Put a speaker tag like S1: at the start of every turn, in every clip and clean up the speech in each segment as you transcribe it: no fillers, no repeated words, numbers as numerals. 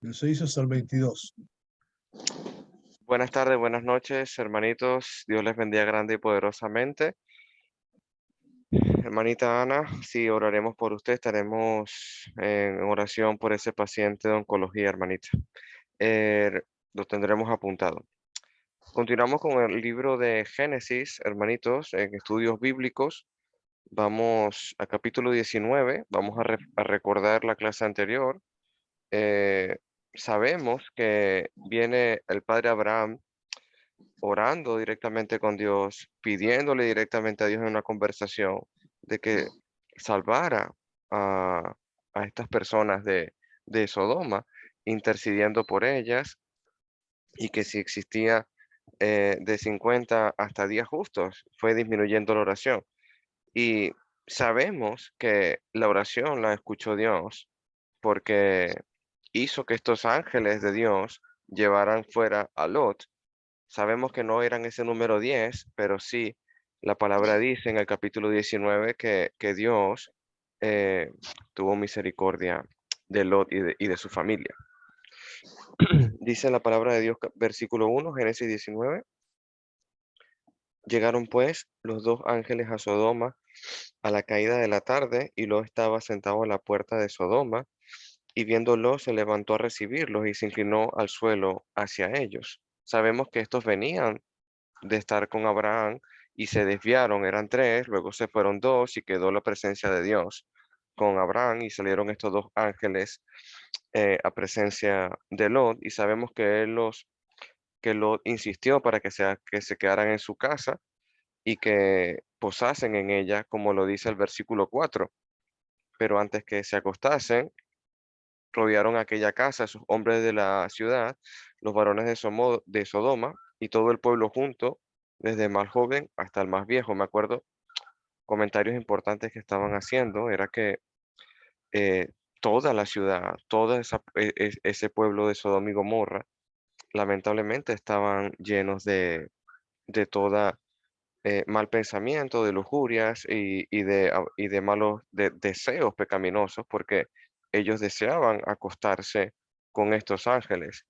S1: Del 6 hasta el 22.
S2: Buenas tardes, buenas noches, hermanitos. Dios les bendiga grande y poderosamente. Hermanita Ana, sí, oraremos por usted. Estaremos en oración por ese paciente de oncología, hermanita. Eh, lo tendremos apuntado. Continuamos con el libro de Génesis, hermanitos, en estudios bíblicos. Vamos a capítulo 19. Vamos a recordar la clase anterior. Eh, Sabemos que viene el padre Abraham orando directamente con Dios, pidiéndole directamente a Dios en una conversación de que salvara a, a estas personas de Sodoma, intercediendo por ellas y que si existía de 50 hasta 10 justos, fue disminuyendo la oración. Y sabemos que la oración la escuchó Dios porque hizo que estos ángeles de Dios llevaran fuera a Lot. Sabemos que no eran ese número 10, pero sí, la palabra dice en el capítulo 19 que Dios eh, tuvo misericordia de Lot y de su familia. Dice la palabra de Dios, versículo 1, Génesis 19. Llegaron pues los dos ángeles a Sodoma a la caída de la tarde, y Lot estaba sentado a la puerta de Sodoma, y viéndolo se levantó a recibirlos y se inclinó al suelo hacia ellos. Sabemos que estos venían de estar con Abraham y se desviaron, eran tres, luego se fueron dos y quedó la presencia de Dios con Abraham y salieron estos dos ángeles a presencia de Lot, y sabemos que Lot insistió para que se quedaran en su casa y que posasen en ella, como lo dice el versículo 4. Pero antes que se acostasen, rodearon aquella casa, esos hombres de la ciudad, los varones de Sodoma y todo el pueblo junto, desde el más joven hasta el más viejo. Me acuerdo comentarios importantes que estaban haciendo, era que eh, toda la ciudad, ese pueblo de Sodoma y Gomorra, lamentablemente estaban llenos de toda mal pensamiento, de lujurias y de malos deseos pecaminosos, porque ellos deseaban acostarse con estos ángeles.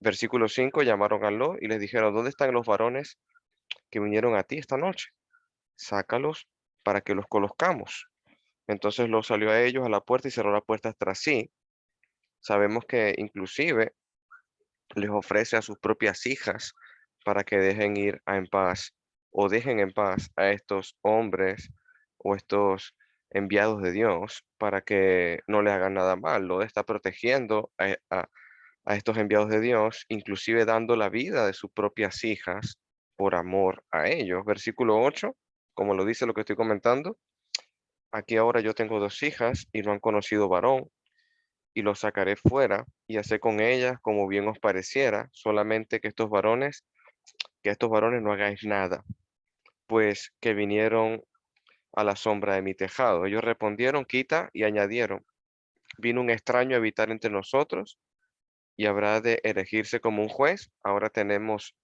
S2: Versículo 5, llamaron a Lot y les dijeron: ¿dónde están los varones que vinieron a ti esta noche? Sácalos para que los conozcamos. Entonces Lot salió a ellos a la puerta y cerró la puerta tras sí. Sabemos que inclusive les ofrece a sus propias hijas para que dejen ir en paz o dejen en paz a estos hombres o estos enviados de Dios para que no le hagan nada mal. Lo está protegiendo a estos enviados de Dios, inclusive dando la vida de sus propias hijas por amor a ellos. Versículo 8, como lo dice lo que estoy comentando: aquí ahora yo tengo dos hijas y no han conocido varón, y los sacaré fuera y hacé con ellas como bien os pareciera, solamente que estos varones no hagáis nada, pues que vinieron a la sombra de mi tejado. Ellos respondieron: quita, y añadieron: vino un extraño a habitar entre nosotros y habrá de erigirse como un juez. Ahora tenemos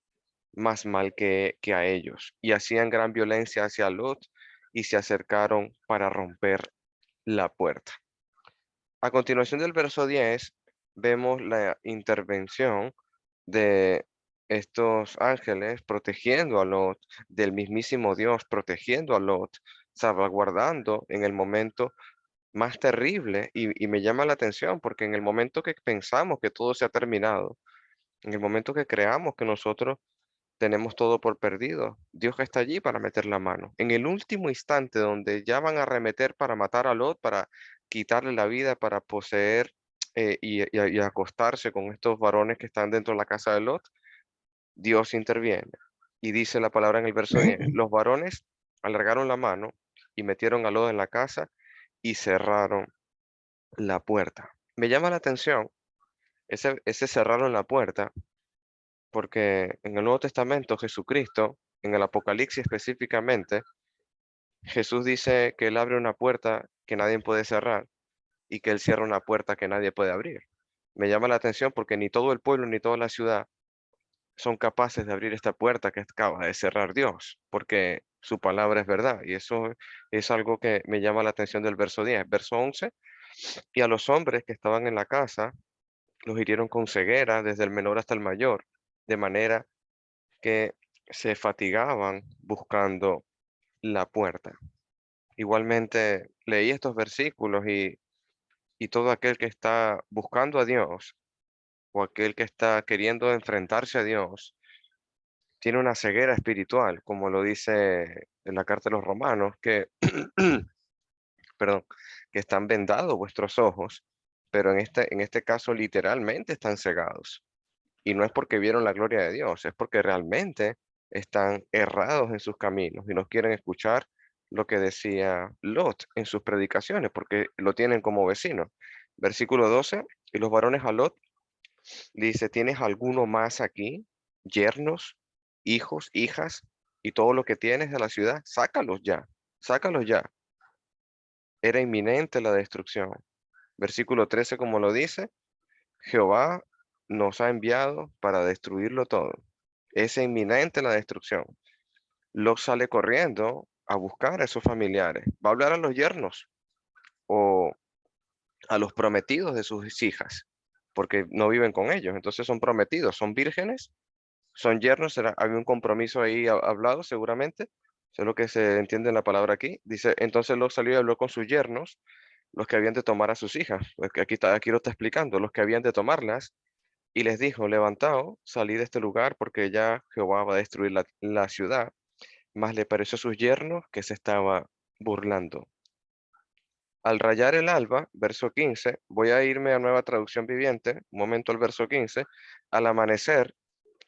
S2: más mal que a ellos. Y hacían gran violencia hacia Lot y se acercaron para romper la puerta. A continuación del verso 10 vemos la intervención de estos ángeles protegiendo a Lot, del mismísimo Dios protegiendo a Lot, salvaguardando en el momento más terrible. Y me llama la atención porque en el momento que pensamos que todo se ha terminado, en el momento que creamos que nosotros tenemos todo por perdido, Dios está allí para meter la mano. En el último instante donde ya van a arremeter para matar a Lot, para quitarle la vida, para poseer y acostarse con estos varones que están dentro de la casa de Lot, Dios interviene. Y dice la palabra en el verso 10: los varones alargaron la mano y metieron a Lot en la casa y cerraron la puerta. Me llama la atención ese cerraron la puerta, porque en el Nuevo Testamento Jesucristo, en el Apocalipsis específicamente, Jesús dice que Él abre una puerta que nadie puede cerrar y que Él cierra una puerta que nadie puede abrir. Me llama la atención porque ni todo el pueblo ni toda la ciudad son capaces de abrir esta puerta que acaba de cerrar Dios, porque su palabra es verdad. Y eso es algo que me llama la atención del verso 10. Verso 11: y a los hombres que estaban en la casa los hirieron con ceguera desde el menor hasta el mayor, de manera que se fatigaban buscando la puerta. Igualmente leí estos versículos y todo aquel que está buscando a Dios o aquel que está queriendo enfrentarse a Dios tiene una ceguera espiritual, como lo dice en la carta de los Romanos, que, perdón, que están vendados vuestros ojos, pero en este caso literalmente están cegados. Y no es porque vieron la gloria de Dios, es porque realmente están errados en sus caminos y no quieren escuchar lo que decía Lot en sus predicaciones, porque lo tienen como vecino. Versículo 12, y los varones a Lot dice, ¿tienes alguno más aquí? Yernos, hijos, hijas, y todo lo que tienes de la ciudad, sácalos ya, sácalos ya. Era inminente la destrucción. Versículo 13, como lo dice, Jehová nos ha enviado para destruirlo todo. Es inminente la destrucción. Lot sale corriendo a buscar a esos familiares. Va a hablar a los yernos o a los prometidos de sus hijas, porque no viven con ellos. Entonces son prometidos, son vírgenes, son yernos. Había un compromiso ahí hablado seguramente. Eso es lo que se entiende en la palabra aquí. Dice, entonces Lot salió y habló con sus yernos, los que habían de tomar a sus hijas. Pues que aquí lo está explicando, los que habían de tomarlas. Y les dijo, levantaos, salid de este lugar, porque ya Jehová va a destruir la ciudad. Mas le pareció a sus yernos que se estaba burlando. Al rayar el alba, verso 15, voy a irme a Nueva Traducción Viviente, un momento al verso 15, al amanecer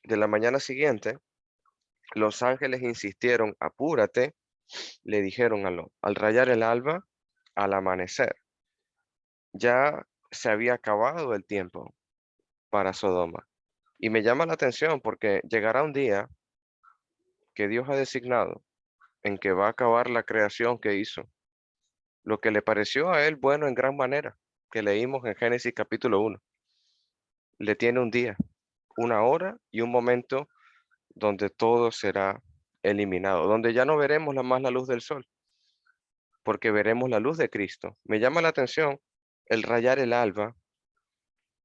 S2: de la mañana siguiente, los ángeles insistieron, apúrate, le dijeron a Lot, al rayar el alba, al amanecer, ya se había acabado el tiempo para Sodoma. Y me llama la atención porque llegará un día que Dios ha designado en que va a acabar la creación que hizo, lo que le pareció a él bueno en gran manera, que leímos en Génesis capítulo 1. Le tiene un día, una hora y un momento donde todo será eliminado, donde ya no veremos más la luz del sol, porque veremos la luz de Cristo. Me llama la atención el rayar el alba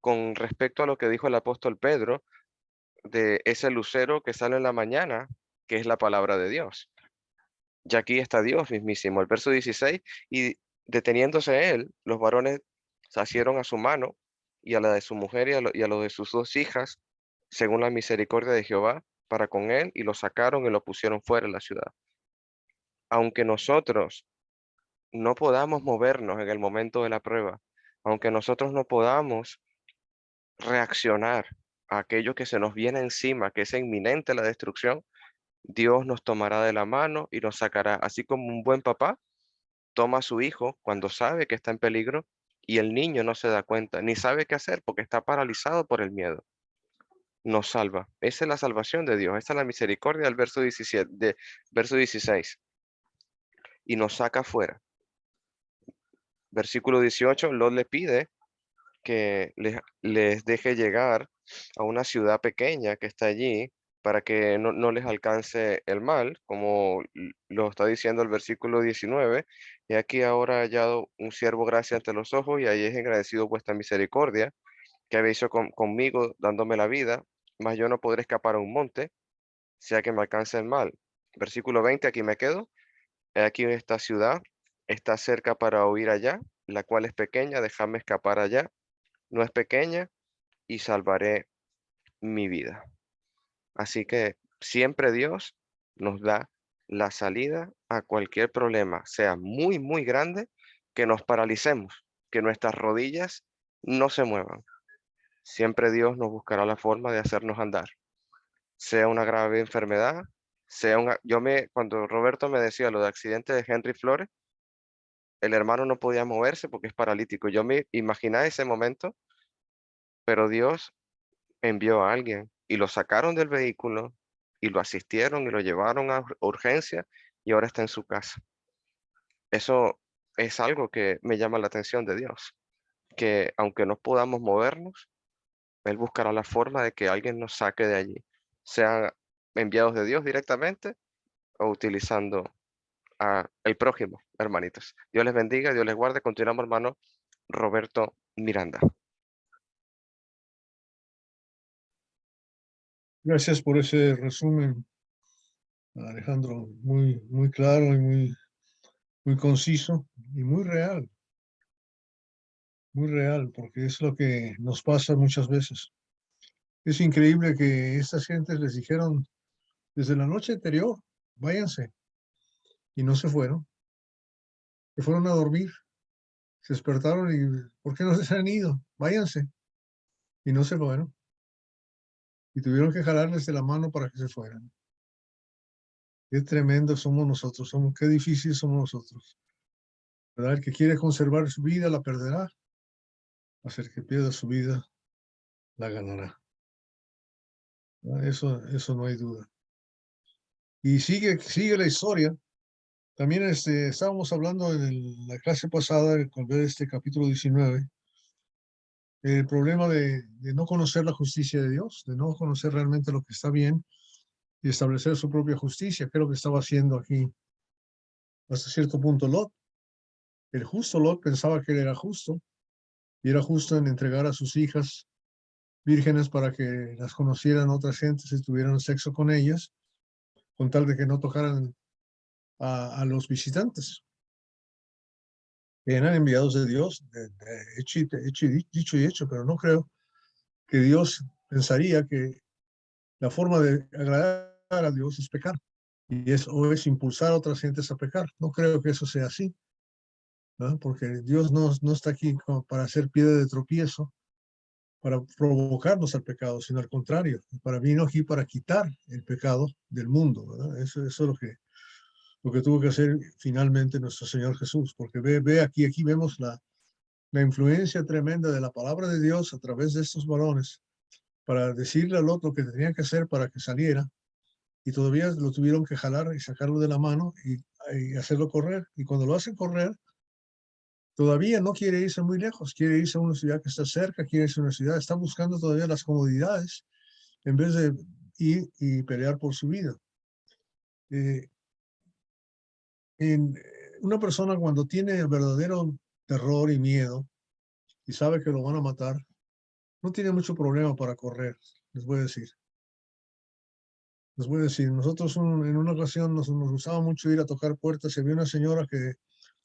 S2: con respecto a lo que dijo el apóstol Pedro de ese lucero que sale en la mañana, que es la palabra de Dios. Ya aquí está Dios mismísimo. El verso 16, y deteniéndose él, los varones se asieron a su mano y a la de su mujer y a lo de sus dos hijas, según la misericordia de Jehová, para con él, y lo sacaron y lo pusieron fuera de la ciudad. Aunque nosotros no podamos movernos en el momento de la prueba, aunque nosotros no podamos reaccionar a aquello que se nos viene encima, que es inminente la destrucción, Dios nos tomará de la mano y nos sacará, así como un buen papá toma a su hijo cuando sabe que está en peligro y el niño no se da cuenta, ni sabe qué hacer porque está paralizado por el miedo. Nos salva. Esa es la salvación de Dios. Esa es la misericordia del verso 17, verso 16. Y nos saca fuera. Versículo 18, Lot le pide que les deje llegar a una ciudad pequeña que está allí para que no les alcance el mal, como lo está diciendo el versículo 19. Y aquí ahora he hallado un siervo gracia ante los ojos y ahí es agradecido vuestra misericordia que habéis hecho conmigo dándome la vida, mas yo no podré escapar a un monte, sea que me alcance el mal. Versículo 20, aquí me quedo. He aquí esta ciudad está cerca para huir allá, la cual es pequeña, déjame escapar allá. No es pequeña y salvaré mi vida. Así que siempre Dios nos da la salida a cualquier problema, sea muy, muy grande, que nos paralicemos, que nuestras rodillas no se muevan. Siempre Dios nos buscará la forma de hacernos andar, sea una grave enfermedad, sea una... cuando Roberto me decía lo de accidente de Henry Flores, el hermano no podía moverse porque es paralítico. Yo me imaginaba ese momento, pero Dios envió a alguien y lo sacaron del vehículo y lo asistieron y lo llevaron a urgencia y ahora está en su casa. Eso es algo que me llama la atención de Dios, que aunque no podamos movernos, Él buscará la forma de que alguien nos saque de allí, sean enviados de Dios directamente o utilizando a el prójimo, hermanitos. Dios les bendiga, Dios les guarde. Continuamos, hermano Roberto Miranda.
S1: Gracias por ese resumen, Alejandro, muy claro y muy conciso y muy real, porque es lo que nos pasa muchas veces. Es increíble que estas gentes les dijeron desde la noche anterior, váyanse, y no se fueron, se fueron a dormir, se despertaron y ¿por qué no se han ido? Váyanse, y no se fueron, y tuvieron que jalarles de la mano para que se fueran. Qué tremendo somos nosotros, qué difíciles somos nosotros. ¿Verdad? El que quiere conservar su vida la perderá, el que pierda su vida la ganará. ¿Verdad? Eso no hay duda. Y sigue la historia. También estábamos hablando en la clase pasada, con ver este capítulo 19, el problema de no conocer la justicia de Dios, de no conocer realmente lo que está bien y establecer su propia justicia, que es lo que estaba haciendo aquí hasta cierto punto Lot. El justo Lot pensaba que él era justo y era justo en entregar a sus hijas vírgenes para que las conocieran otras gentes y tuvieran sexo con ellas, con tal de que no tocaran a los visitantes. Eran enviados de Dios, dicho y hecho, pero no creo que Dios pensaría que la forma de agradar a Dios es pecar o es impulsar a otras gentes a pecar. No creo que eso sea así, ¿no? Porque Dios no está aquí como para hacer piedra de tropiezo, para provocarnos al pecado, sino al contrario, vino aquí para quitar el pecado del mundo, ¿verdad? Eso es lo que tuvo que hacer finalmente nuestro Señor Jesús, porque ve aquí vemos la influencia tremenda de la palabra de Dios a través de estos varones para decirle al otro que tenía que hacer para que saliera, y todavía lo tuvieron que jalar y sacarlo de la mano y hacerlo correr. Y cuando lo hacen correr, todavía no quiere irse muy lejos, quiere irse a una ciudad que está cerca, quiere irse a una ciudad, está buscando todavía las comodidades en vez de ir y pelear por su vida. Eh, una persona cuando tiene verdadero terror y miedo y sabe que lo van a matar, no tiene mucho problema para correr, les voy a decir. Les voy a decir, nosotros en una ocasión nos gustaba mucho ir a tocar puertas y había una señora que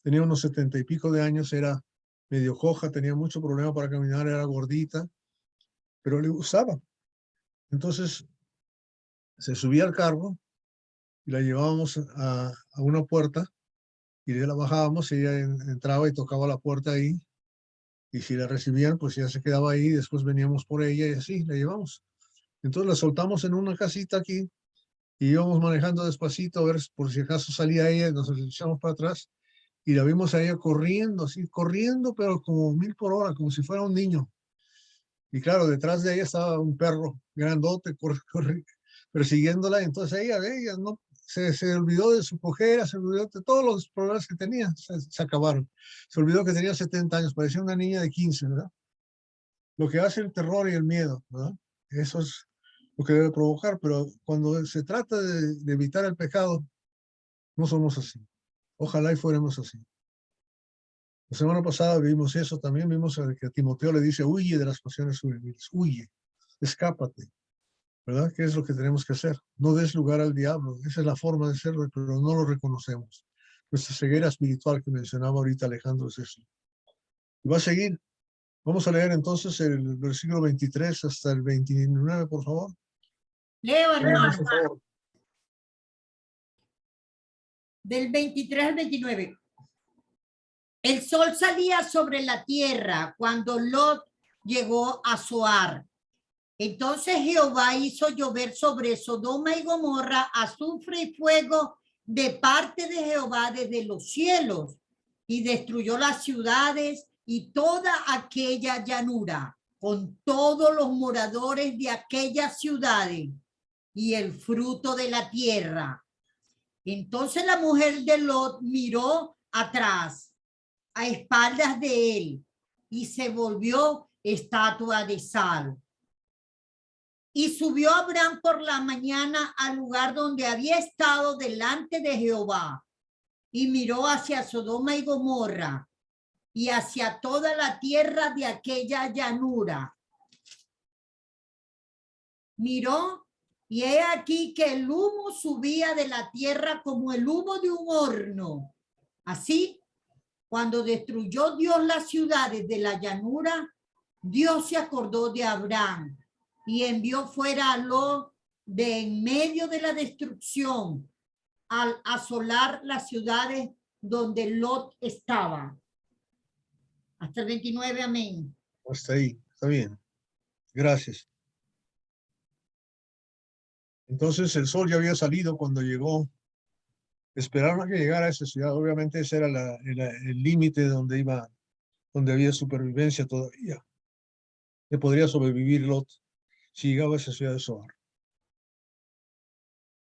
S1: tenía unos 70 y pico de años, era medio coja, tenía mucho problema para caminar, era gordita, pero le gustaba. Entonces se subía al carro y la llevábamos a una puerta y de la bajábamos y ella entraba y tocaba la puerta ahí y si la recibían pues ya se quedaba ahí, después veníamos por ella y así la llevamos. Entonces la soltamos en una casita aquí y íbamos manejando despacito a ver por si acaso salía ella, nos echamos para atrás y la vimos a ella corriendo, así, corriendo, pero como 1000 por hora, como si fuera un niño. Y claro, detrás de ella estaba un perro grandote persiguiéndola. Entonces ella no, se olvidó de su cojera, se olvidó de todos los problemas que tenía, se acabaron. Se olvidó que tenía 70 años, parecía una niña de 15, ¿verdad? Lo que hace el terror y el miedo, ¿verdad? Eso es lo que debe provocar, pero cuando se trata de evitar el pecado, no somos así. Ojalá y fuéramos así. La semana pasada vimos eso, también vimos que a Timoteo le dice, huye de las pasiones juveniles, huye, escápate, ¿verdad? ¿Qué es lo que tenemos que hacer? No des lugar al diablo, esa es la forma de serlo, pero no lo reconocemos. Nuestra ceguera espiritual que mencionaba ahorita Alejandro es eso. Y va a seguir. Vamos a leer entonces el versículo 23 hasta el 29, por favor.
S3: Leo, hermano. Por favor. Del 23 al 29. El sol salía sobre la tierra cuando Lot llegó a Zoar. Entonces Jehová hizo llover sobre Sodoma y Gomorra azufre y fuego de parte de Jehová desde los cielos y destruyó las ciudades y toda aquella llanura con todos los moradores de aquellas ciudades y el fruto de la tierra. Entonces la mujer de Lot miró atrás, a espaldas de él, y se volvió estatua de sal. Y subió Abraham por la mañana al lugar donde había estado delante de Jehová, y miró hacia Sodoma y Gomorra, y hacia toda la tierra de aquella llanura. Miró y he aquí que el humo subía de la tierra como el humo de un horno. Así, cuando destruyó Dios las ciudades de la llanura, Dios se acordó de Abraham y envió fuera a Lot de en medio de la destrucción al asolar las ciudades donde Lot estaba. Hasta el 29, amén.
S1: Hasta ahí, está bien. Gracias. Entonces el sol ya había salido cuando llegó. Esperaron a que llegara a esa ciudad. Obviamente ese era el límite donde donde había supervivencia todavía. Que podría sobrevivir Lot si llegaba a esa ciudad de Zoar.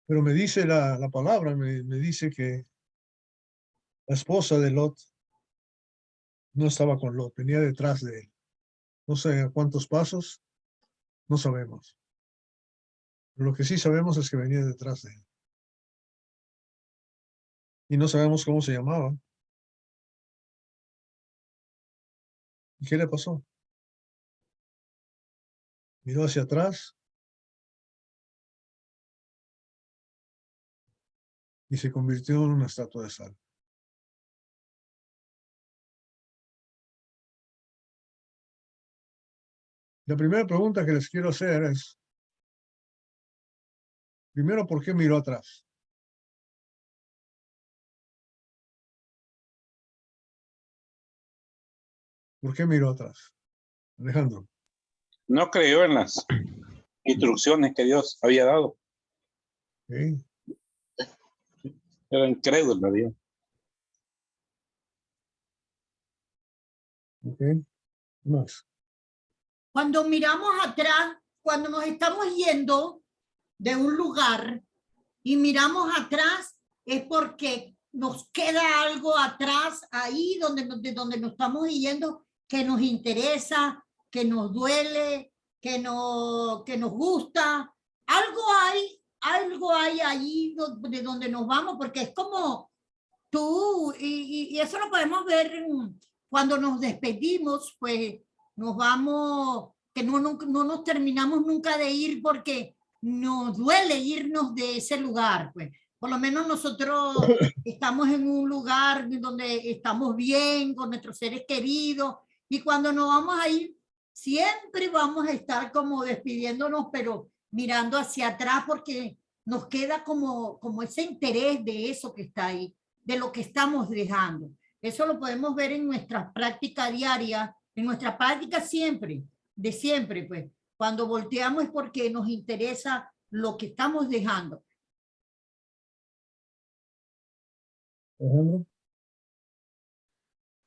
S1: Pero me dice la palabra, me dice que la esposa de Lot no estaba con Lot, venía detrás de él. No sé a cuántos pasos, no sabemos. Pero lo que sí sabemos es que venía detrás de él. Y no sabemos cómo se llamaba. ¿Y qué le pasó? Miró hacia atrás y se convirtió en una estatua de sal. La primera pregunta que les quiero hacer es, primero, ¿por qué miró atrás? ¿Por qué miró atrás? Alejandro.
S4: No creyó en las instrucciones que Dios había dado.
S1: ¿Okay?
S4: Era incrédulo, Dios.
S1: ¿Okay? Más.
S3: Cuando miramos atrás, cuando nos estamos yendo de un lugar y miramos atrás, es porque nos queda algo atrás, ahí de donde nos estamos yendo, que nos interesa, que nos duele, que nos gusta. Algo hay ahí de donde nos vamos, porque es como tú, y eso lo podemos ver cuando nos despedimos, pues nos vamos, que no nos terminamos nunca de ir porque nos duele irnos de ese lugar, pues. Por lo menos nosotros estamos en un lugar donde estamos bien con nuestros seres queridos y cuando nos vamos a ir, siempre vamos a estar como despidiéndonos, pero mirando hacia atrás porque nos queda como ese interés de eso que está ahí, de lo que estamos dejando. Eso lo podemos ver en nuestra práctica diaria, en nuestra práctica siempre, de siempre, pues. Cuando volteamos es porque nos interesa lo que estamos dejando.
S1: Alejandro.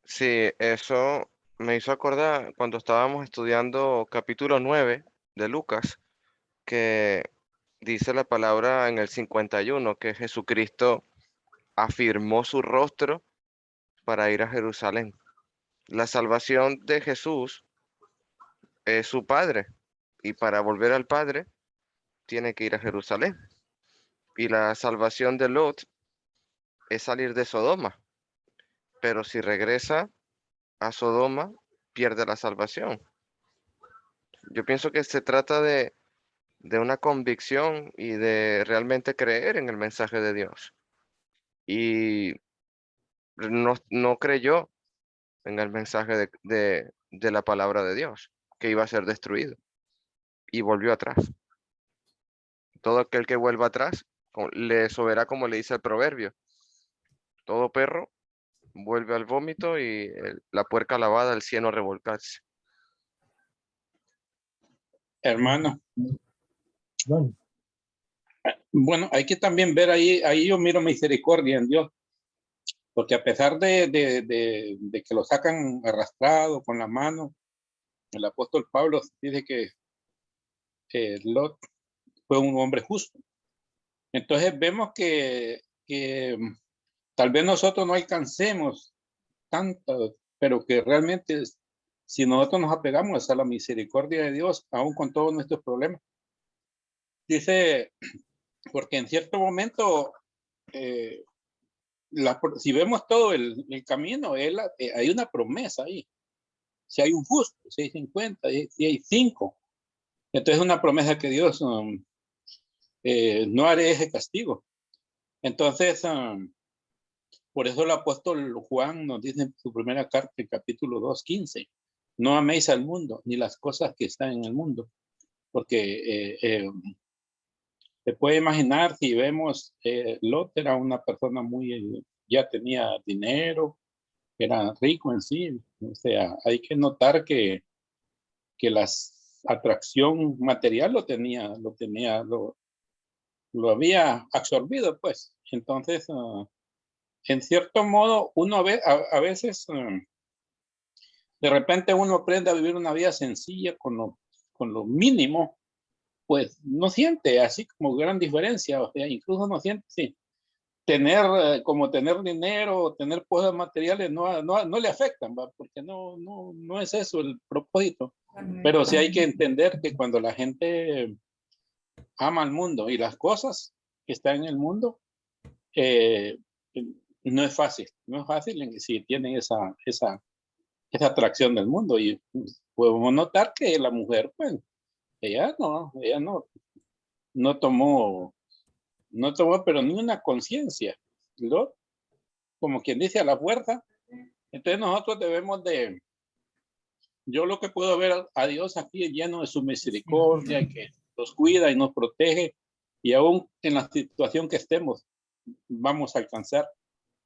S2: Sí, eso me hizo acordar cuando estábamos estudiando capítulo 9 de Lucas, que dice la palabra en el 51 que Jesucristo afirmó su rostro para ir a Jerusalén. La salvación de Jesús es su Padre y para volver al Padre tiene que ir a Jerusalén. Y la salvación de Lot es salir de Sodoma, pero si regresa a Sodoma pierde la salvación. Yo pienso que se trata de una convicción y de realmente creer en el mensaje de Dios. Y no creyó en el mensaje de la palabra de Dios, que iba a ser destruido. Y volvió atrás. Todo aquel que vuelva atrás, le soberá como le dice el proverbio. Todo perro vuelve al vómito y la puerca lavada al cieno revolcarse.
S4: Hermano.
S1: Bueno.
S4: Bueno, hay que también ver ahí yo miro misericordia en Dios, porque a pesar de que lo sacan arrastrado con la mano, el apóstol Pablo dice que Lot fue un hombre justo. Entonces vemos que tal vez nosotros no alcancemos tanto, pero que realmente si nosotros nos apegamos a la misericordia de Dios, aún con todos nuestros problemas. Dice, porque en cierto momento, si vemos todo el camino, hay una promesa ahí. Si hay un justo, si hay 50, si hay 5. Entonces es una promesa que Dios no haré ese castigo. Entonces, por eso el apóstol Juan nos dice en su primera carta, en capítulo 2:15, no améis al mundo, ni las cosas que están en el mundo. Porque se puede imaginar, si vemos, Lot era una persona muy, ya tenía dinero, era rico en sí. O sea, hay que notar que la atracción material lo había absorbido, pues. Entonces, en cierto modo, uno ve, a veces, de repente uno aprende a vivir una vida sencilla con lo mínimo, pues no siente así como gran diferencia, o sea, incluso no siente, sí. Como tener dinero, tener cosas materiales, no le afectan, ¿va? Porque no es eso el propósito. Pero sí hay que entender que cuando la gente ama al mundo y las cosas que están en el mundo, no es fácil si tienen esa atracción del mundo. Y podemos notar que la mujer, pues, ella no tomó, pero ni una conciencia, ¿no? Como quien dice, a la fuerza. Entonces nosotros debemos yo lo que puedo ver a Dios aquí es lleno de su misericordia, que nos cuida y nos protege, y aún en la situación que estemos, vamos a alcanzar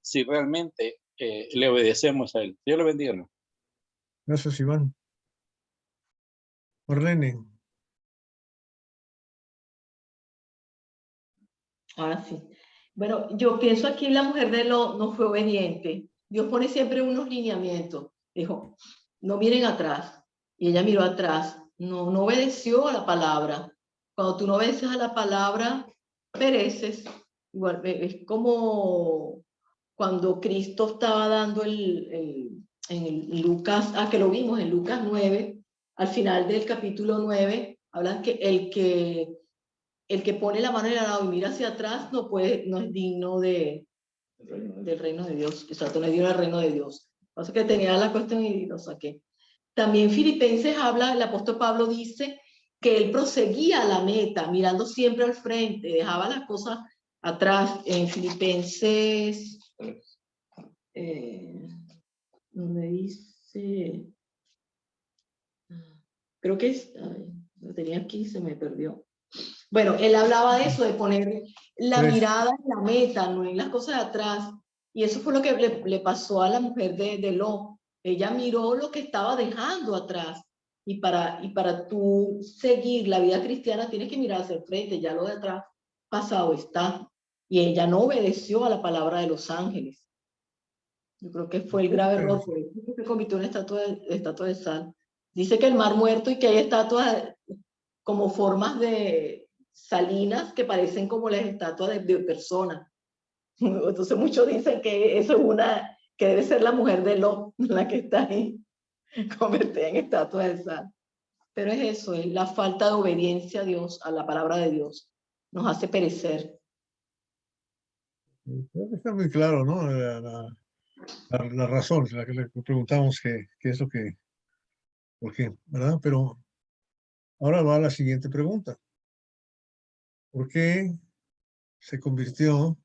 S4: si realmente le obedecemos a Él. Dios le bendiga, ¿no?
S1: Gracias, Iván. Marlene,
S5: Ah, sí. Bueno, yo pienso aquí la mujer de Lot no fue obediente. Dios pone siempre unos lineamientos. Dijo, no miren atrás. Y ella miró atrás. No obedeció a la palabra. Cuando tú no obedeces a la palabra, pereces. Igual, es como cuando Cristo estaba dando en Lucas, que lo vimos en Lucas 9, al final del capítulo 9, hablan que el que pone la mano en el arado y mira hacia atrás no es digno del reino de Dios. Exacto, no es digno del reino de Dios. Pasa que tenía la cuestión y lo saqué. También Filipenses habla, el apóstol Pablo dice que él proseguía a la meta, mirando siempre al frente, dejaba las cosas atrás. En Filipenses, donde dice, creo que lo tenía aquí, se me perdió. Bueno, él hablaba de eso, de poner la mirada en la meta, no en las cosas de atrás. Y eso fue lo que le pasó a la mujer de Lot. Ella miró lo que estaba dejando atrás. Y para tú seguir la vida cristiana tienes que mirar hacia el frente, ya lo de atrás pasado está. Y ella no obedeció a la palabra de los ángeles. Yo creo que fue el grave error, porque se convirtió en estatua de sal. Dice que el mar muerto y que hay estatuas como formas de salinas que parecen como las estatuas de personas. Entonces muchos dicen que eso es que debe ser la mujer de Lot, la que está ahí, convertida en estatua de sal. Pero es eso, es la falta de obediencia a Dios, a la palabra de Dios. Nos hace perecer.
S1: creo que está muy claro, ¿no? La razón, la que le preguntamos qué es lo que, por qué, ¿verdad? Pero ahora va la siguiente pregunta. ¿Por qué se convirtió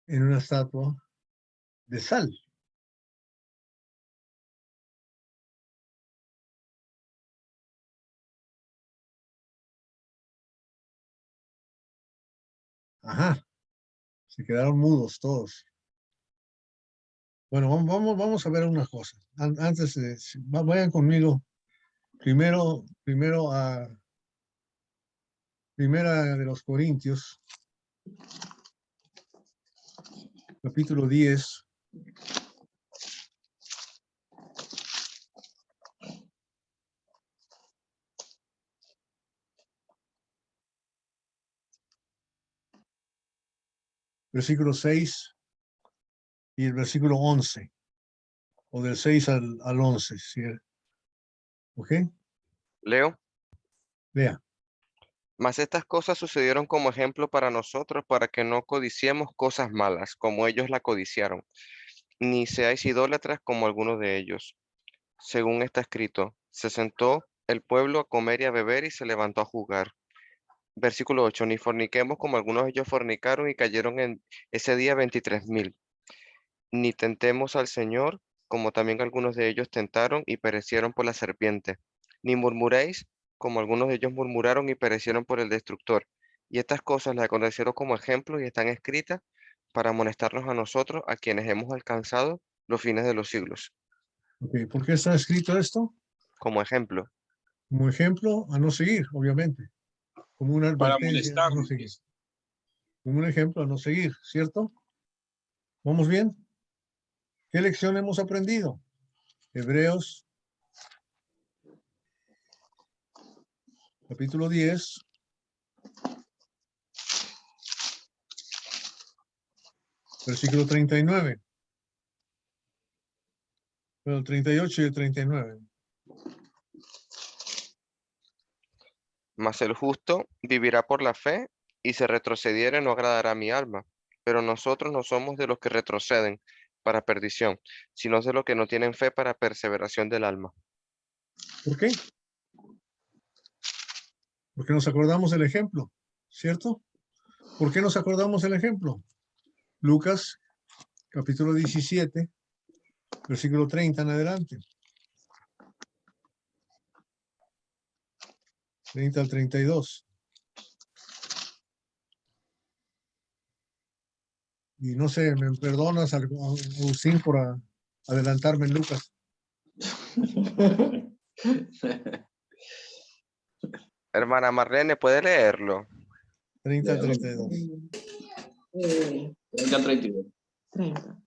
S1: en una estatua de sal? Ajá, se quedaron mudos todos. Bueno, vamos a ver una cosa. Antes de, vayan conmigo primero a Primera de los Corintios, capítulo 10. Versículo 6 y el versículo 11, o del 6 al 11. ¿Sí? ¿Ok?
S2: Leo.
S1: Vea.
S2: Mas estas cosas sucedieron como ejemplo para nosotros, para que no codiciemos cosas malas, como ellos la codiciaron, ni seáis idólatras como algunos de ellos. Según está escrito, se sentó el pueblo a comer y a beber y se levantó a jugar. Versículo 8, ni forniquemos como algunos de ellos fornicaron y cayeron en ese día 23,000. Ni tentemos al Señor, como también algunos de ellos tentaron y perecieron por la serpiente. Ni murmuréis, como algunos de ellos murmuraron y perecieron por el destructor. Y estas cosas las conocieron como ejemplo y están escritas para amonestarnos a nosotros, a quienes hemos alcanzado los fines de los siglos.
S1: Ok, ¿por qué está escrito esto?
S2: Como ejemplo.
S1: Como ejemplo a no seguir, obviamente. Como una
S4: Para
S1: advertencia a no
S4: molestarnos.
S1: seguir. Como un ejemplo a no seguir, ¿cierto? ¿Vamos bien? ¿Qué lección hemos aprendido? Hebreos, capítulo 10, versículo 39. Bueno, el 38 y el 39.
S2: Mas el justo vivirá por la fe, y si retrocediere no agradará a mi alma. Pero nosotros no somos de los que retroceden para perdición, sino de los que no tienen fe para perseveración del alma.
S1: ¿Por qué? Porque nos acordamos del ejemplo, ¿cierto? ¿Por qué nos acordamos del ejemplo? Lucas, capítulo 17, versículo 30 en adelante. 30 al 32. Y no sé, me perdonas, Agustín, por adelantarme en Lucas.
S2: Hermana Marlene, ¿puede leerlo?
S1: 30 al 32.
S4: 30 al 32.
S5: 30.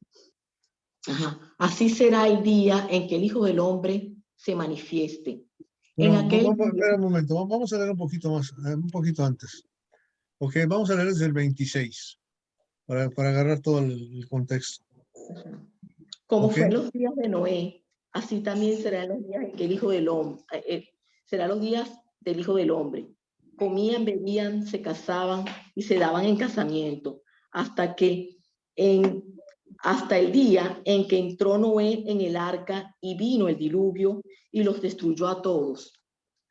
S5: Ajá. Así será el día en que el Hijo del Hombre se manifieste. En aquel
S1: Espera un momento, vamos a leer un poquito más, un poquito antes. Ok, vamos a leer desde el 26, para agarrar todo el contexto.
S5: Como
S1: Ok.
S5: fue en los días de Noé, así también será en los días en que el Hijo del Hombre, serán los días del Hijo del Hombre. Comían, bebían, se casaban y se daban en casamiento, hasta el día en que entró Noé en el arca y vino el diluvio y los destruyó a todos.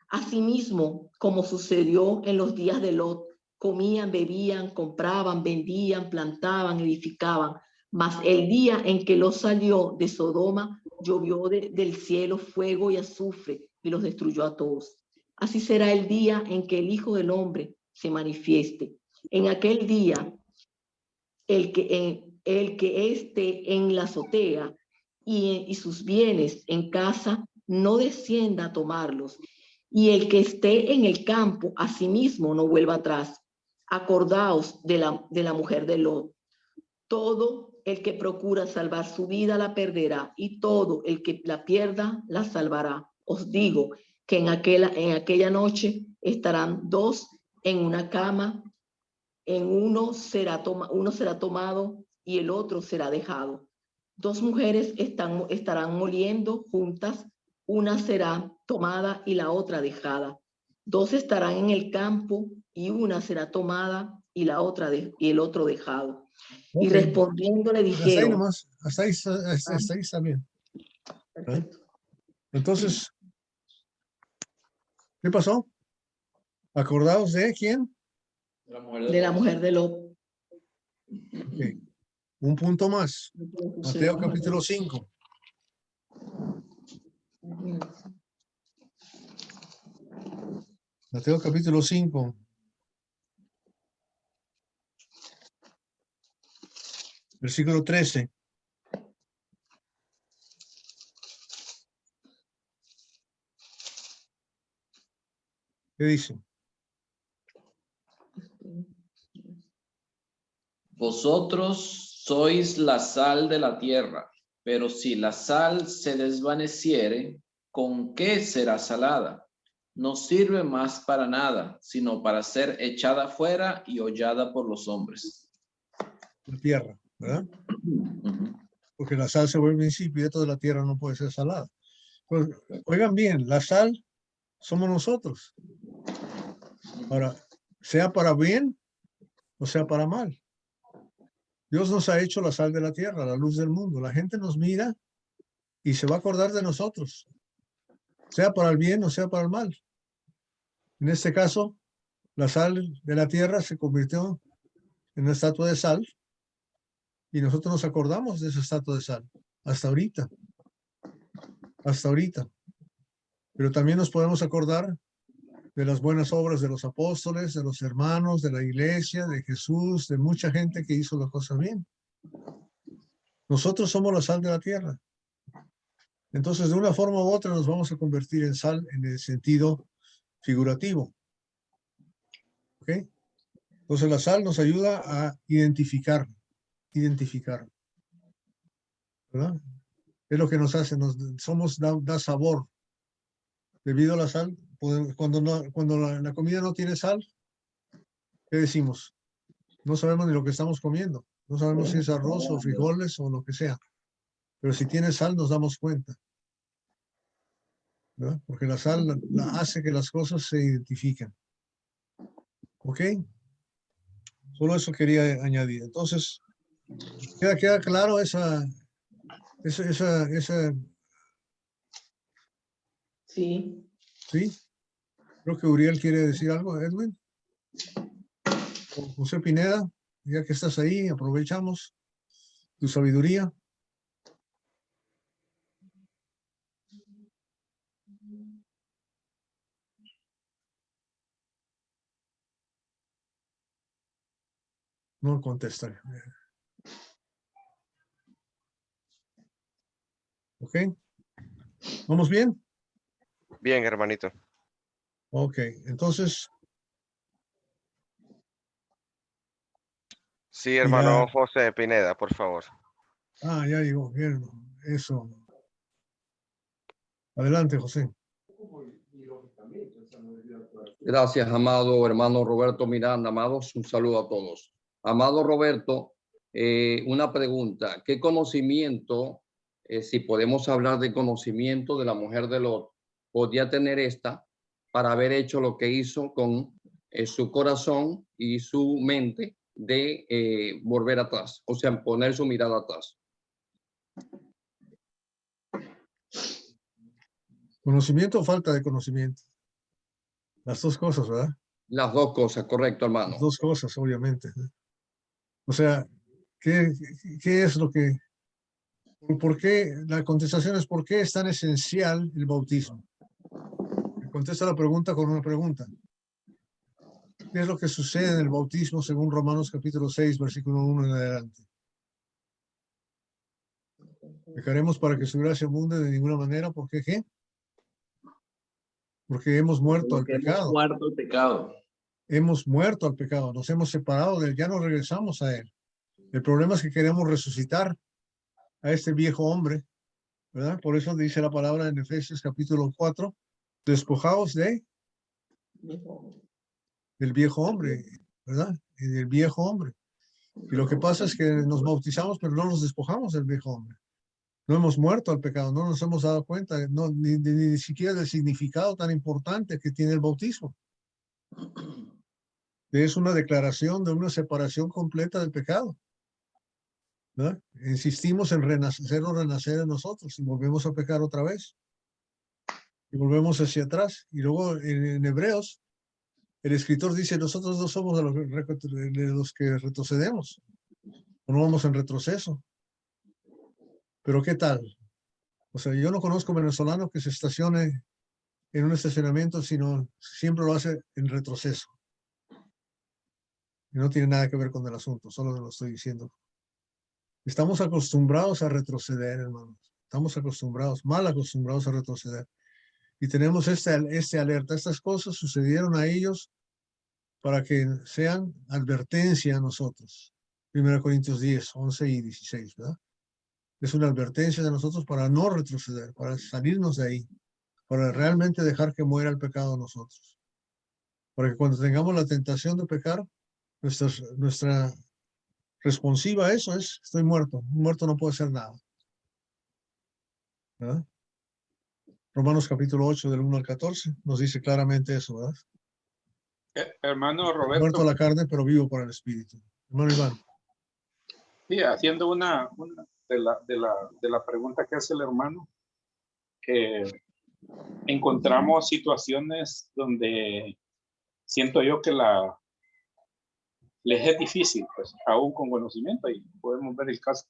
S5: Asimismo, como sucedió en los días de Lot, comían, bebían, compraban, vendían, plantaban, edificaban. Mas el día en que Lot salió de Sodoma, llovió del cielo fuego y azufre y los destruyó a todos. Así será el día en que el Hijo del Hombre se manifieste. En aquel día, el que esté en la azotea y sus bienes en casa, no descienda a tomarlos. Y el que esté en el campo, asimismo no vuelva atrás. Acordaos de la mujer de Lot. Todo el que procura salvar su vida la perderá, y todo el que la pierda la salvará. Os digo que en aquella noche estarán dos en una cama, uno será tomado y el otro será dejado. Dos mujeres estarán moliendo juntas, una será tomada y la otra dejada. Dos estarán en el campo y una será tomada y y el otro dejado. Y
S1: Ok.
S5: respondiendo le
S1: Hasta ahí
S5: dijeron,
S1: nomás, hasta ahí está bien.
S5: perfecto,
S1: Entonces, ¿qué pasó? ¿Acordaos de quién?
S5: de la mujer de Lot.
S1: Ok. Un punto más. Mateo capítulo 5. Mateo capítulo 5. Versículo 13. ¿Qué dice?
S6: Vosotros sois la sal de la tierra, pero si la sal se desvaneciere, ¿con qué será salada? No sirve más para nada, sino para ser echada fuera y hollada por los hombres.
S1: La tierra, ¿verdad? Porque la sal se vuelve insípida, toda la tierra no puede ser salada. Pues, oigan bien, la sal somos nosotros. Ahora, sea para bien o sea para mal. Dios nos ha hecho la sal de la tierra, la luz del mundo. La gente nos mira y se va a acordar de nosotros, sea para el bien o sea para el mal. En este caso, La sal de la tierra se convirtió en una estatua de sal y nosotros nos acordamos de esa estatua de sal hasta ahorita. Hasta ahorita. Pero también nos podemos acordar de las buenas obras de los apóstoles, de los hermanos, de la iglesia, de Jesús, de mucha gente que hizo las cosas bien. Nosotros somos la sal de la tierra. Entonces, de una forma u otra nos vamos a convertir en sal en el sentido figurativo. ¿Ok? Entonces, la sal nos ayuda a identificar. ¿Verdad? Es lo que nos hace, da sabor. Debido a la sal, cuando la comida no tiene sal, ¿qué decimos? No sabemos ni lo que estamos comiendo. No sabemos si es arroz o frijoles o lo que sea. Pero si tiene sal nos damos cuenta. ¿Verdad? Porque la sal hace que las cosas se identifiquen. ¿Ok? Solo eso quería añadir. Entonces, queda claro esa.
S5: Sí.
S1: ¿Sí? Creo que Uriel quiere decir algo, Edwin. O José Pineda, ya que estás ahí, aprovechamos tu sabiduría. No contesta. ¿Ok? ¿Vamos bien?
S2: Bien, hermanito.
S1: Ok, entonces.
S2: Sí, hermano José Pineda, por favor.
S1: Ya llegó, bien, eso. Adelante, José.
S7: Gracias, amado hermano Roberto Miranda. Amados, un saludo a todos. Amado Roberto, una pregunta. ¿Qué conocimiento, si podemos hablar de conocimiento de la mujer de Lot, podía tener esta para haber hecho lo que hizo con su corazón y su mente de volver atrás? O sea, poner su mirada atrás.
S1: ¿Conocimiento o falta de conocimiento? Las dos cosas, ¿verdad?
S7: Las dos cosas, correcto, hermano.
S1: Las dos cosas, obviamente. O sea, ¿qué es lo que... ¿Por qué? La contestación es ¿por qué es tan esencial el bautismo? Contesta la pregunta con una pregunta. ¿Qué es lo que sucede en el bautismo según Romanos capítulo 6, versículo 1 en adelante? Pecaremos para que su gracia abunde de ninguna manera. ¿Por qué qué? Porque hemos muerto al pecado.
S6: Hemos muerto al pecado.
S1: Hemos muerto al pecado, nos hemos separado de él, ya no regresamos a él. El problema es que queremos resucitar a este viejo hombre, ¿verdad? Por eso dice la palabra en Efesios capítulo 4, despojaos del viejo hombre, ¿verdad? Y del viejo hombre. Y lo que pasa es que nos bautizamos, pero no nos despojamos del viejo hombre. No hemos muerto al pecado, no nos hemos dado cuenta, ni siquiera del significado tan importante que tiene el bautismo. Es una declaración de una separación completa del pecado. ¿verdad? Insistimos en renacer en nosotros y volvemos a pecar otra vez. Y volvemos hacia atrás. Y luego en Hebreos, el escritor dice, nosotros no somos de los que retrocedemos. O no vamos en retroceso. Pero ¿qué tal? O sea, yo no conozco venezolano que se estacione en un estacionamiento, sino siempre lo hace en retroceso. Y no tiene nada que ver con el asunto, solo lo estoy diciendo. Estamos acostumbrados a retroceder, hermanos. Estamos acostumbrados, mal acostumbrados a retroceder. Y tenemos este alerta. Estas cosas sucedieron a ellos para que sean advertencia a nosotros. 1 Corintios 10, 11 y 16, ¿verdad? Es una advertencia de nosotros para no retroceder, para salirnos de ahí, para realmente dejar que muera el pecado a nosotros. Para que cuando tengamos la tentación de pecar, nuestra responsiva a eso es, estoy muerto. Un muerto no puede hacer nada. ¿Verdad? Romanos capítulo 8 del 1 al 14 nos dice claramente eso, ¿verdad?
S4: Hermano Roberto.
S1: Muerto a la carne, pero vivo para el espíritu. Hermano Iván.
S4: Sí, haciendo una de la pregunta que hace el hermano, encontramos situaciones donde siento yo que les es difícil, pues, aún con conocimiento, y podemos ver el caso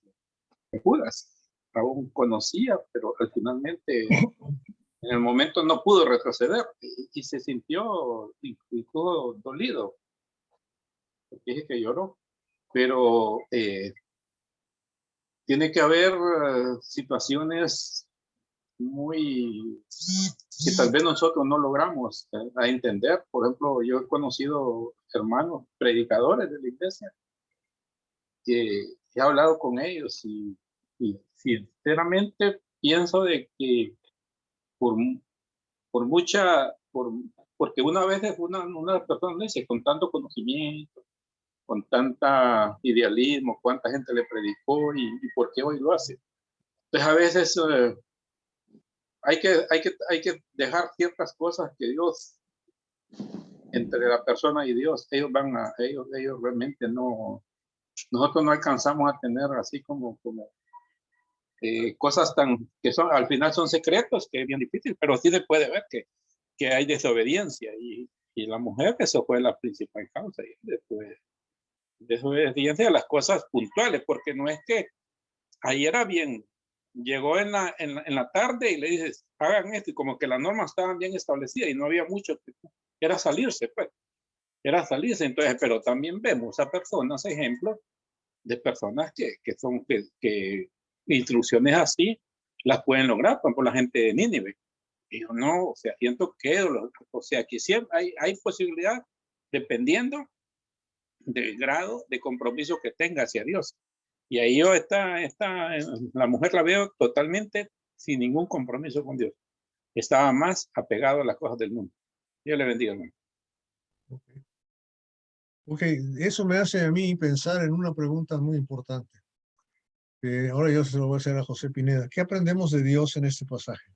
S4: de Judas. Aún conocía, pero finalmente en el momento no pudo retroceder y se sintió incluso dolido. Dije que lloró, pero tiene que haber situaciones muy que tal vez nosotros no logramos a entender. Por ejemplo, yo he conocido hermanos predicadores de la iglesia que he hablado con ellos y sinceramente pienso de que porque una vez una persona dice, con tanto conocimiento, con tanta idealismo, cuánta gente le predicó y por qué hoy lo hace. Entonces a veces hay que dejar ciertas cosas que Dios, entre la persona y Dios, ellos realmente no, nosotros no alcanzamos a tener así como cosas que son, al final son secretos, que es bien difícil, pero sí se puede ver que hay desobediencia y la mujer, eso fue la principal causa de desobediencia a las cosas puntuales, porque no es que ahí era bien, llegó en la tarde y le dices, hagan esto, y como que las normas estaban bien establecidas y no había mucho, era salirse, pues, era salirse. Entonces, pero también vemos a personas, ejemplos de personas que instrucciones así las pueden lograr, por ejemplo, la gente de Nínive. Y yo no, o sea, siento que, o sea, que siempre hay posibilidad, dependiendo del grado de compromiso que tenga hacia Dios. Y ahí yo la mujer la veo totalmente sin ningún compromiso con Dios. Estaba más apegado a las cosas del mundo. Dios le bendiga, hermano.
S1: Ok, eso me hace a mí pensar en una pregunta muy importante. Ahora yo se lo voy a hacer a José Pineda. ¿Qué aprendemos de Dios en este pasaje?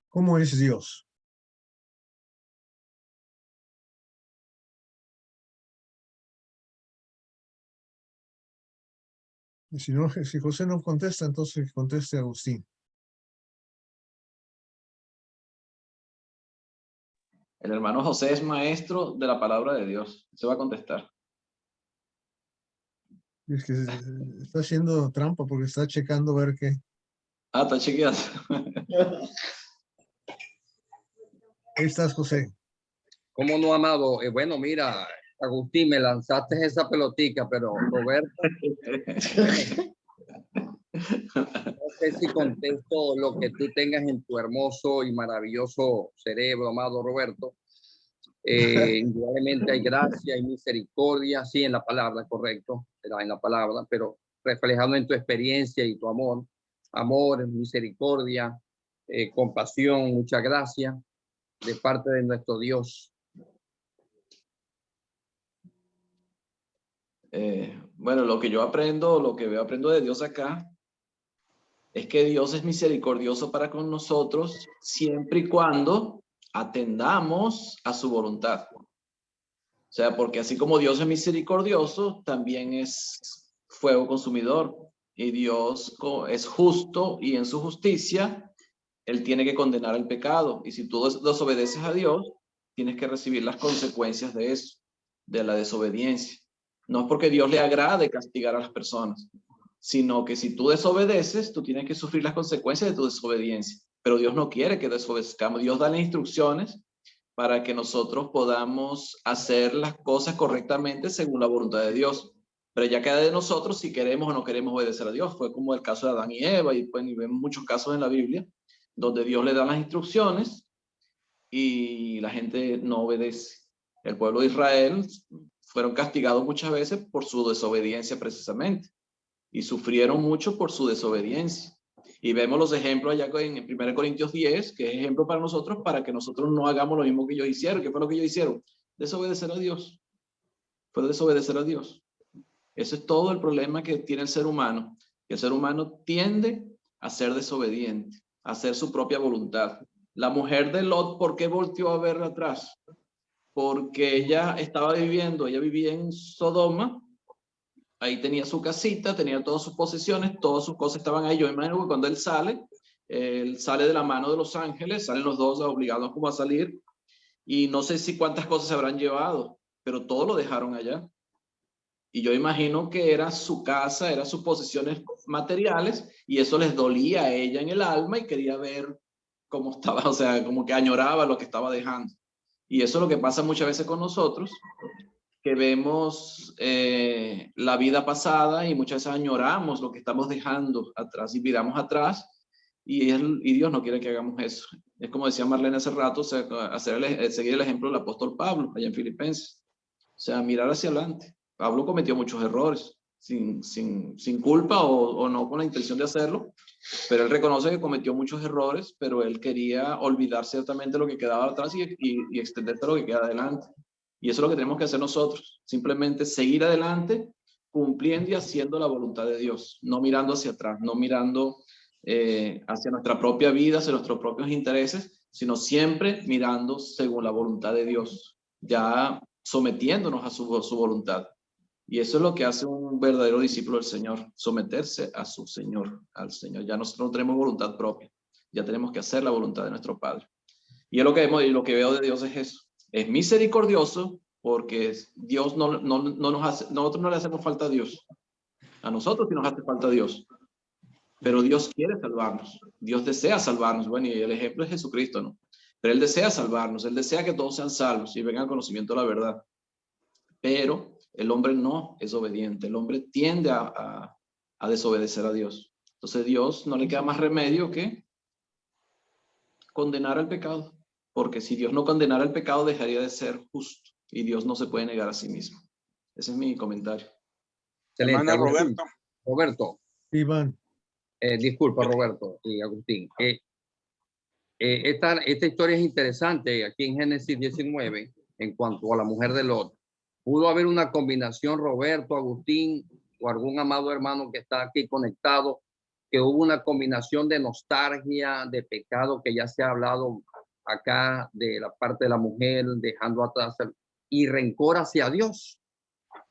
S1: ¿Cómo es Dios? Y si José no contesta, entonces conteste Agustín.
S6: El hermano José es maestro de la palabra de Dios. Se va a contestar.
S1: Es que está haciendo trampa porque está checando ver qué.
S6: Ah, está chequeado.
S1: Ahí estás, José.
S7: ¿Cómo no, amado? Bueno, mira, Agustín, me lanzaste esa pelotica, pero Roberto, no sé si contesto lo que tú tengas en tu hermoso y maravilloso cerebro, amado Roberto. Indudablemente hay gracia y misericordia, sí, en la palabra, correcto, será en la palabra, pero reflejado en tu experiencia y tu amor, misericordia, compasión, mucha gracia de parte de nuestro Dios.
S6: Bueno, lo que aprendo de Dios acá es que Dios es misericordioso para con nosotros siempre y cuando atendamos a su voluntad. O sea, porque así como Dios es misericordioso, también es fuego consumidor, y Dios es justo, y en su justicia Él tiene que condenar el pecado. Y si tú desobedeces a Dios, tienes que recibir las consecuencias de eso, de la desobediencia. No es porque Dios le agrade castigar a las personas, sino que si tú desobedeces, tú tienes que sufrir las consecuencias de tu desobediencia. Pero Dios no quiere que desobedezcamos. Dios da las instrucciones para que nosotros podamos hacer las cosas correctamente según la voluntad de Dios. Pero ya queda de nosotros si queremos o no queremos obedecer a Dios. Fue como el caso de Adán y Eva, y vemos muchos casos en la Biblia donde Dios le da las instrucciones y la gente no obedece. El pueblo de Israel fueron castigados muchas veces por su desobediencia precisamente, y sufrieron mucho por su desobediencia. Y vemos los ejemplos allá en 1 Corintios 10, que es ejemplo para nosotros, para que nosotros no hagamos lo mismo que ellos hicieron. ¿Qué fue lo que ellos hicieron? Desobedecer a Dios. Fue desobedecer a Dios. Ese es todo el problema que tiene el ser humano. El ser humano tiende a ser desobediente, a hacer su propia voluntad. La mujer de Lot, ¿por qué volteó a ver atrás? Porque ella vivía en Sodoma. Ahí tenía su casita, tenía todas sus posesiones, todas sus cosas estaban ahí. Yo imagino que cuando él sale de la mano de los ángeles, salen los dos obligados como a salir, Y no sé si cuántas cosas se habrán llevado, pero todo lo dejaron allá. Y yo imagino que era su casa, eran sus posesiones materiales, y eso les dolía a ella en el alma y quería ver cómo estaba, o sea, como que añoraba lo que estaba dejando. Y eso es lo que pasa muchas veces con nosotros, que vemos la vida pasada y muchas veces añoramos lo que estamos dejando atrás y miramos atrás, y Dios no quiere que hagamos eso. Es como decía Marlene hace rato, o sea, seguir el ejemplo del apóstol Pablo allá en Filipenses. O sea, mirar hacia adelante. Pablo cometió muchos errores, sin culpa o no con la intención de hacerlo, pero él reconoce que cometió muchos errores, pero él quería olvidar ciertamente lo que quedaba atrás y extenderse a lo que queda adelante. Y eso es lo que tenemos que hacer nosotros, simplemente seguir adelante, cumpliendo y haciendo la voluntad de Dios, no mirando hacia atrás, no mirando hacia nuestra propia vida, hacia nuestros propios intereses, sino siempre mirando según la voluntad de Dios, ya sometiéndonos a su voluntad. Y eso es lo que hace un verdadero discípulo del Señor, someterse a su Señor, al Señor. Ya nosotros no tenemos voluntad propia, ya tenemos que hacer la voluntad de nuestro Padre. Y es lo que vemos, y lo que veo de Dios es eso. Es misericordioso porque Dios no nos hace, nosotros no le hacemos falta a Dios. A nosotros sí nos hace falta a Dios. Pero Dios quiere salvarnos. Dios desea salvarnos. Bueno, y el ejemplo es Jesucristo, ¿no? Pero Él desea salvarnos. Él desea que todos sean salvos y vengan al conocimiento de la verdad. Pero el hombre no es obediente. El hombre tiende a desobedecer a Dios. Entonces Dios no le queda más remedio que condenar al pecado. Porque si Dios no condenara el pecado, dejaría de ser justo. Y Dios no se puede negar a sí mismo. Ese es mi comentario.
S7: Excelente.
S4: Hermano
S7: Agustín.
S4: Roberto.
S7: Roberto.
S1: Iván.
S7: Disculpa, Roberto y Agustín. Esta historia es interesante aquí en Génesis 19 en cuanto a la mujer de Lot. ¿Pudo haber una combinación, Roberto, Agustín o algún amado hermano que está aquí conectado, que hubo una combinación de nostalgia, de pecado, que ya se ha hablado acá de la parte de la mujer, dejando atrás y rencor hacia Dios?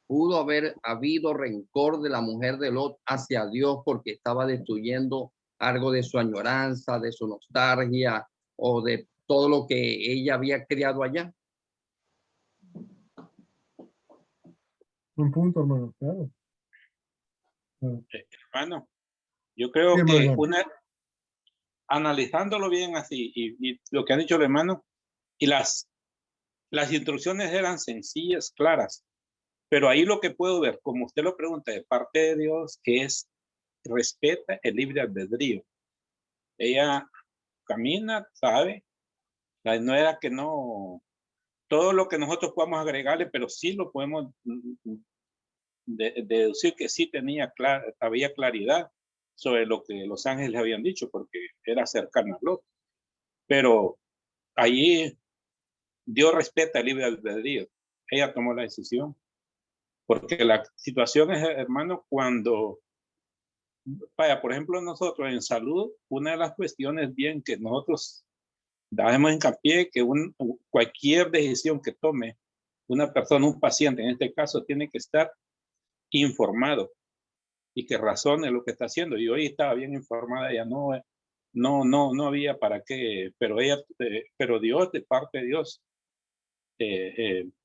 S7: ¿Pudo haber habido rencor de la mujer de Lot hacia Dios porque estaba destruyendo algo de su añoranza, de su nostalgia o de todo lo que ella había creado allá?
S1: Un punto, hermano, claro.
S4: Hermano, yo creo
S1: Sí,
S4: que
S1: hermano.
S4: analizándolo bien así, y lo que han dicho los hermanos, y las instrucciones eran sencillas, claras, pero ahí lo que puedo ver, como usted lo pregunta, de parte de Dios, es respeta el libre albedrío. Ella camina, sabe, no era que no, todo lo que nosotros podamos agregarle, pero sí lo podemos deducir que sí había claridad sobre lo que los ángeles habían dicho, porque era cercano a Lot. Pero allí Dios respeta el libre albedrío. Ella tomó la decisión. Porque la situación es, hermano, cuando, vaya, por ejemplo, nosotros en salud, una de las cuestiones bien que nosotros damos hincapié que cualquier decisión que tome una persona, un paciente, en este caso, tiene que estar informado y que razone lo que está haciendo. Y hoy estaba bien informada, ella no había para qué, pero Dios, de parte de Dios,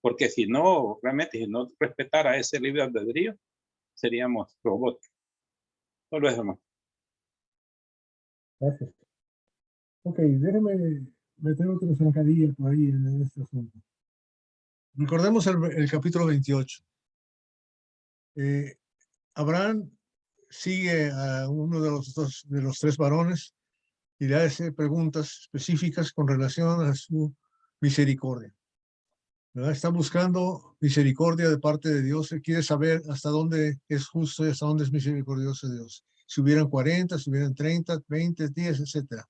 S4: porque si no, realmente, si no respetara ese libre albedrío, seríamos robots. Solo eso más.
S1: Gracias. Ok, déjeme meter otra zancadilla por ahí en este asunto. Recordemos el capítulo 28. Abraham sigue a uno de los tres varones y le hace preguntas específicas con relación a su misericordia. ¿Verdad? Está buscando misericordia de parte de Dios. Él quiere saber hasta dónde es justo y hasta dónde es misericordioso Dios. Si hubieran 40, si hubieran 30, 20, 10, etc.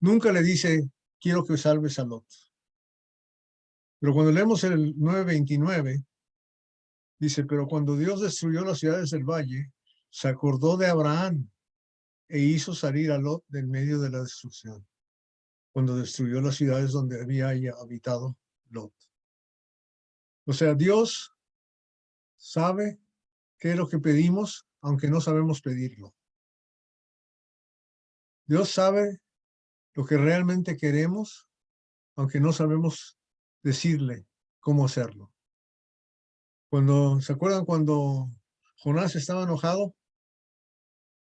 S1: Nunca le dice, quiero que salves a Lot. Pero cuando leemos el 9:29, dice, pero cuando Dios destruyó las ciudades del valle, se acordó de Abraham e hizo salir a Lot del medio de la destrucción. Cuando destruyó las ciudades donde había habitado Lot. O sea, Dios sabe qué es lo que pedimos, aunque no sabemos pedirlo. Dios sabe lo que realmente queremos, aunque no sabemos decirle cómo hacerlo. ¿Se acuerdan cuando Jonás estaba enojado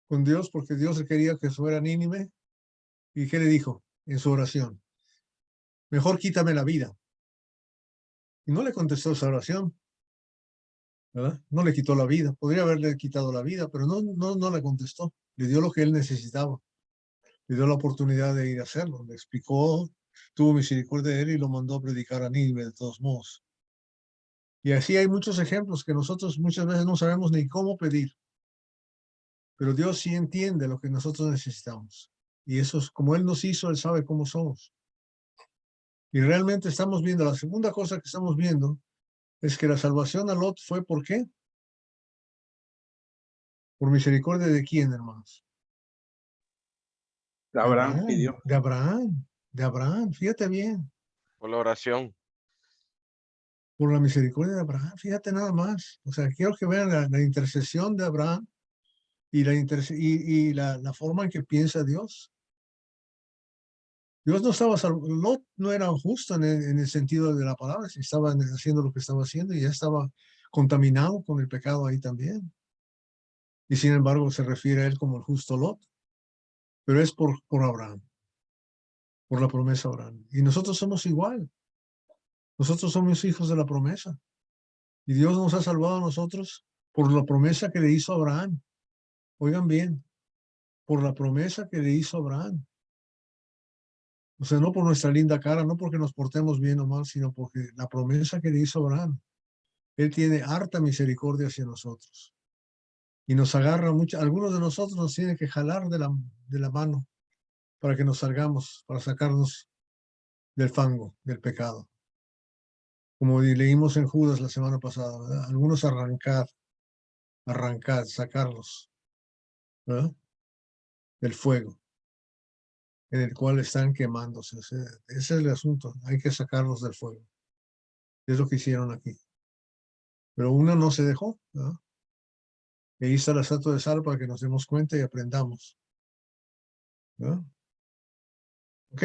S1: con Dios porque Dios quería que fuera Nínive? ¿Y qué le dijo en su oración? Mejor quítame la vida. Y no le contestó esa oración, ¿verdad? No le quitó la vida. Podría haberle quitado la vida, pero no le contestó. Le dio lo que él necesitaba. Le dio la oportunidad de ir a hacerlo. Le explicó, tuvo misericordia de él y lo mandó a predicar a Nínive de todos modos. Y así hay muchos ejemplos que nosotros muchas veces no sabemos ni cómo pedir. Pero Dios sí entiende lo que nosotros necesitamos. Y eso es como Él nos hizo, Él sabe cómo somos. Y realmente estamos viendo, la segunda cosa que estamos viendo es que la salvación a Lot fue ¿por qué? Por misericordia de quién, hermanos.
S4: Abraham pidió.
S1: De Abraham, de Abraham, fíjate bien.
S2: Por la oración.
S1: Por la misericordia de Abraham, fíjate nada más. O sea, quiero que vean la intercesión de Abraham y la forma en que piensa Dios. Dios no estaba Lot no era justo en el sentido de la palabra, si estaba haciendo lo que estaba haciendo y ya estaba contaminado con el pecado ahí también. Y sin embargo se refiere a él como el justo Lot. Pero es por Abraham, por la promesa de Abraham. Y nosotros somos igual. Nosotros somos hijos de la promesa. Y Dios nos ha salvado a nosotros por la promesa que le hizo a Abraham. Oigan bien, por la promesa que le hizo a Abraham. O sea, no por nuestra linda cara, no porque nos portemos bien o mal, sino porque la promesa que le hizo Abraham. Él tiene harta misericordia hacia nosotros. Y nos agarra mucho. Algunos de nosotros nos tienen que jalar de la mano para que nos salgamos, para sacarnos del fango, del pecado. Como leímos en Judas la semana pasada, ¿verdad? Algunos arrancar, sacarlos, ¿verdad? Del fuego en el cual están quemándose. Ese es el asunto. Hay que sacarlos del fuego. Es lo que hicieron aquí. Pero uno no se dejó, ¿verdad? Y ahí está la estatua de sal para que nos demos cuenta y aprendamos. ¿Verdad? ¿Ok?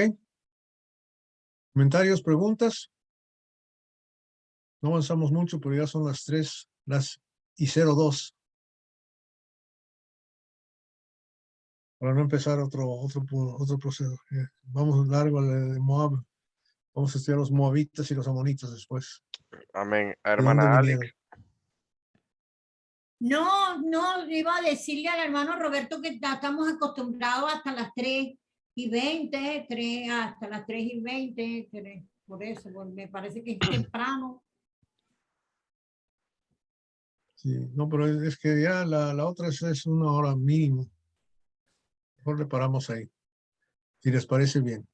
S1: ¿Comentarios, preguntas? No avanzamos mucho, pero ya son las 3:02. Para no empezar otro proceso. Vamos largo al de Moab. Vamos a estudiar los moabitas y los amonitas después.
S2: Amén.
S1: ¿De dónde
S2: Hermana
S1: vinieron?
S2: Alex.
S3: No, iba a decirle al hermano Roberto que estamos acostumbrados hasta las 3:20, hasta las 3:20, por eso, me parece que es temprano.
S1: Sí, no, pero es que ya la otra es 1 hora mínimo. Mejor le paramos ahí. Si les parece bien.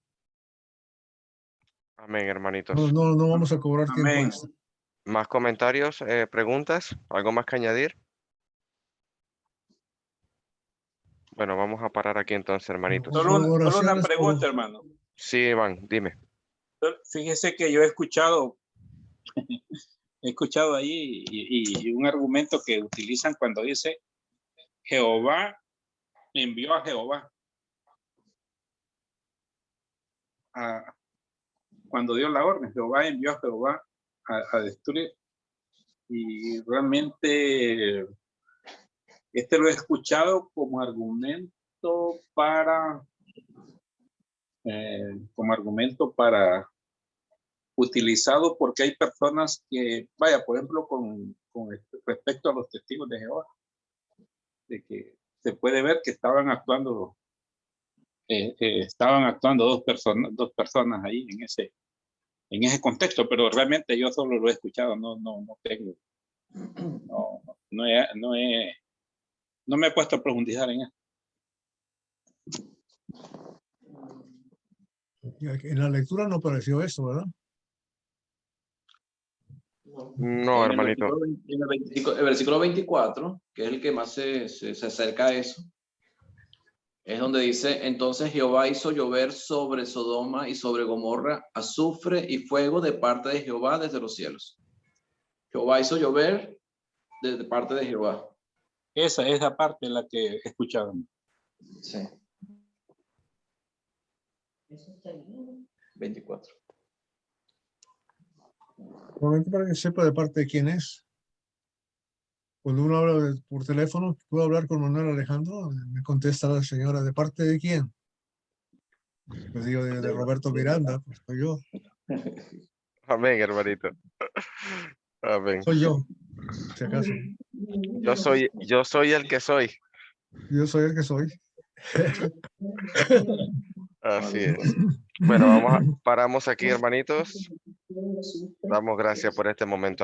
S2: Amén, hermanitos.
S1: No vamos a cobrar tiempo
S4: Amén.
S1: extra.
S2: ¿Más comentarios, preguntas? ¿Algo más que añadir? Bueno, vamos a parar aquí entonces, hermanitos.
S4: Solo una
S1: Oraciones
S4: pregunta, hermano.
S2: Sí, Iván, dime.
S4: Fíjese que yo he escuchado ahí y un argumento que utilizan cuando dice Jehová envió a Jehová. Cuando dio la orden, Jehová envió a Jehová a destruir. Y realmente lo he escuchado como argumento para utilizado porque hay personas que, vaya, por ejemplo, con respecto a los testigos de Jehová, de que se puede ver que estaban actuando dos personas ahí en ese contexto, pero realmente yo solo lo he escuchado, no me he puesto a profundizar en eso.
S1: En la lectura no apareció eso, ¿verdad?
S2: No, hermanito.
S6: El versículo 24, que es el que más se acerca a eso, es donde dice: entonces Jehová hizo llover sobre Sodoma y sobre Gomorra azufre y fuego de parte de Jehová desde los cielos. Jehová hizo llover de parte de Jehová.
S4: Esa parte es la que he escuchado.
S6: Sí. 24.
S1: Solamente para que sepa de parte de quién es. Cuando uno habla por teléfono, ¿puedo hablar con Manuel Alejandro? Me contesta la señora, ¿de parte de quién? Pues digo, de Roberto Miranda, pues soy yo.
S2: Amén, hermanito. Amén.
S1: Soy yo, si acaso.
S2: Yo soy el que soy.
S1: Yo soy el que soy.
S2: Así es. Bueno, paramos aquí, hermanitos. Damos gracias por este momento.